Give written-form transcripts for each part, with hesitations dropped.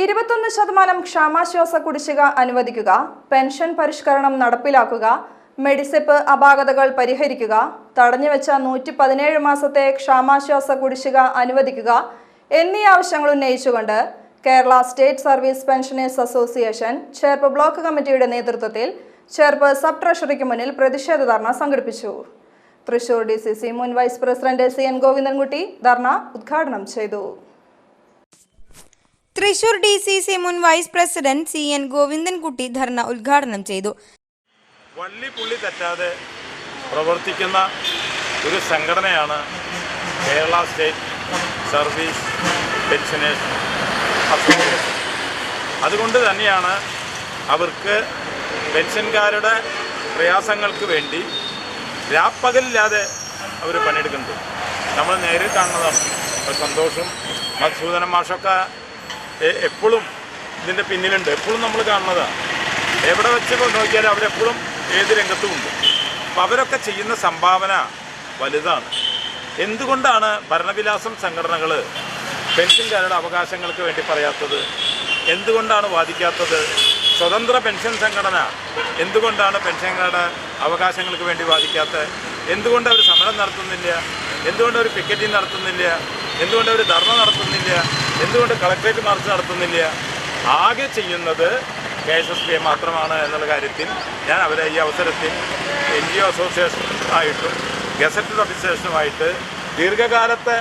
21% ക്ഷാമാശ്വാസ കുടിശ്ശിക അനുവദിക്കുക, പെൻഷൻ പരിഷ്കരണം നടപ്പിലാക്കുക, മെഡിസെപ്പ് അപാകതകൾ പരിഹരിക്കുക, തടഞ്ഞുവെച്ച 117 മാസത്തെ ക്ഷാമാശ്വാസ കുടിശ്ശിക അനുവദിക്കുക എന്നീ ആവശ്യങ്ങൾ ഉന്നയിച്ചുകൊണ്ട് Kerala state service pensioners association Cherpu block കമ്മിറ്റിയുടെ നേതൃത്വത്തിൽ ചേർപ്പ് സബ് ട്രഷറിക്ക് മുന്നിൽ പ്രതിഷേധ ധർണ സംഘടിപ്പിച്ചു. തൃശൂർ DCC മുൻ vice president CN Govindankutty dharna ഉദ്ഘാടനം ചെയ്തു. തൃശൂർ DCC മുൻ vice president CN Govindankutty dharna ഉദ്ഘാടനം ചെയ്തു. വള്ളി പുള്ളി തെറ്റാതെ പ്രവർത്തിക്കുന്ന ഒരു സംഘടനയാണ് Kerala state service pensioners association. അതുകൊണ്ട് തന്നെയാണ് അവർക്ക് പെൻഷൻകാരുടെ പ്രയാസങ്ങൾക്ക് വേണ്ടി രാപ്പകലില്ലാതെ അവർ പണിയെടുക്കുന്നത്. നമ്മൾ നേരിൽ കാണുന്നതാണ്. സന്തോഷം മധുസൂദന മാഷൊക്കെ എപ്പോഴും ഇതിൻ്റെ പിന്നിലുണ്ട്, എപ്പോഴും നമ്മൾ കാണുന്നതാണ്. എവിടെ വെച്ച് നോക്കിയാലും അവരെപ്പോഴും ഏത് രംഗത്തുമുണ്ട്. അപ്പോൾ അവരൊക്കെ ചെയ്യുന്ന സംഭാവന വലുതാണ്. എന്തുകൊണ്ടാണ് ഭരണവിലാസം സംഘടനകൾ പെൻഷൻകാരുടെ അവകാശങ്ങൾക്ക് വേണ്ടി പറയാത്തത്? എന്തുകൊണ്ടാണ് വാദിക്കാത്തത്? സ്വതന്ത്ര പെൻഷൻ സംഘടന എന്തുകൊണ്ടാണ് പെൻഷൻകാരുടെ അവകാശങ്ങൾക്ക് വേണ്ടി വാദിക്കാത്തത്? എന്തുകൊണ്ട് അവർ സമരം നടത്തുന്നില്ല? എന്തുകൊണ്ട് അവർ പിക്കറ്റിംഗ് നടത്തുന്നില്ല? എന്തുകൊണ്ട് അവർ ധർണ നടത്തുന്നില്ല? എന്തുകൊണ്ട് കളക്ട്രേറ്റ് മാർച്ച് നടത്തുന്നില്ല? ആകെ ചെയ്യുന്നത് KSSB മാത്രമാണ് എന്നുള്ള കാര്യത്തിൽ ഞാൻ അവരെ ഈ അവസരത്തിൽ NGO അസോസിയേഷനായിട്ടും ഗസറ്റഡ് ഓഫീസേഴ്സുമായിട്ട് ദീർഘകാലത്തെ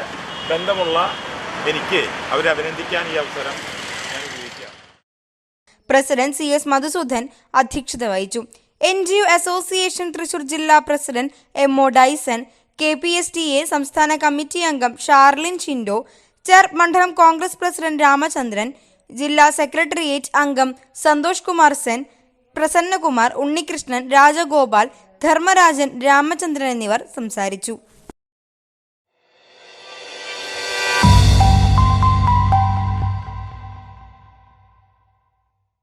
ബന്ധമുള്ള എനിക്ക് അവരെ അഭിനന്ദിക്കാൻ ഈ അവസരം ഞാൻ ഉപയോഗിക്കാം. പ്രസിഡന്റ് CS മധുസൂദൻ അധ്യക്ഷത വഹിച്ചു. NGO അസോസിയേഷൻ തൃശൂർ ജില്ലാ പ്രസിഡന്റ് MO ഡൈസൺ, KPSTA സംസ്ഥാന കമ്മിറ്റി അംഗം ഷാർലിൻ ചിൻഡോ, ചേർപ്പ് മണ്ഡലം കോൺഗ്രസ് പ്രസിഡന്റ് രാമചന്ദ്രൻ, ജില്ലാ സെക്രട്ടേറിയറ്റ് അംഗം സന്തോഷ് കുമാർ സെൻ, പ്രസന്നകുമാർ, ഉണ്ണികൃഷ്ണൻ, രാജഗോപാൽ, ധർമ്മരാജൻ, രാമചന്ദ്രൻ എന്നിവർ സംസാരിച്ചു.